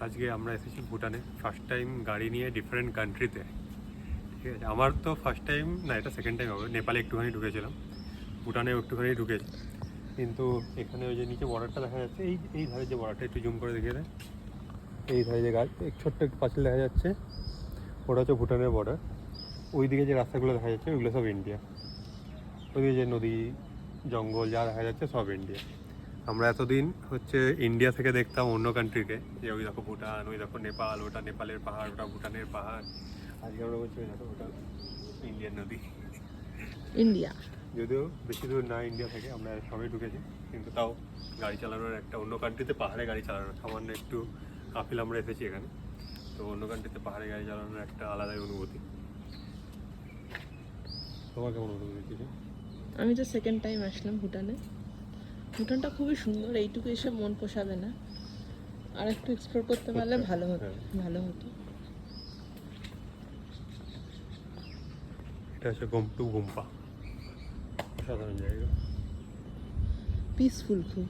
আজকে আমরা এসেছি ভুটানে, ফার্স্ট টাইম গাড়ি নিয়ে ডিফারেন্ট কান্ট্রিতে। ঠিক আছে, আমার তো ফার্স্ট টাইম না, এটা সেকেন্ড টাইম হবে। নেপালে একটুখানি ঢুকেছিলাম, ভুটানে একটুখানি ঢুকেছি, কিন্তু এখানে ওই যে নিচে বর্ডারটা দেখা যাচ্ছে, এই ধারে যে বর্ডারটা একটু জুম করে দেখিয়ে দেয়, এই ধারে যে গাছ ছোট্ট একটু পাঁচিল দেখা যাচ্ছে, ওটা হচ্ছে ভুটানের বর্ডার। ওইদিকে যে রাস্তাগুলো দেখা যাচ্ছে ওইগুলো সব ইন্ডিয়া। ওইদিকে যে নদী জঙ্গল যা দেখা যাচ্ছে সব ইন্ডিয়া। আমরা এতদিন হচ্ছে ইন্ডিয়া থেকে দেখতাম অন্য কান্ট্রিকে, যে ওই দেখো ভুটান, ওই দেখো নেপাল, ওটা নেপালের পাহাড়, ওটা ভুটানের পাহাড়। আজকে আমরা বলছি ওই দেখো ওটা ইন্ডিয়ান নদী। ইন্ডিয়া। যদিও বেশি দূর না ইন্ডিয়া থেকে, আমরা সবাই ঢুকেছি, কিন্তু তাও গাড়ি চালানোর একটা, অন্য কান্ট্রিতে পাহাড়ে গাড়ি চালানোর সামান্য একটু কাফিল আমরা এসেছি এখানে, তো অন্য কান্ট্রিতে পাহাড়ে গাড়ি চালানোর একটা আলাদাই অনুভূতি। তোমার কেমন অনুভূতি ছিল? আমি তো সেকেন্ড টাইম আসলাম ভুটানে। ভুটানটা খুবই সুন্দর, এইটুকু এসে মন পোষাবে না, আর একটু এক্সপ্লোর করতে পারলে ভালো হতো। ভালো হতো। এটা হচ্ছে গুম্পা, অসাধারণ জায়গা। পিসফুল খুব।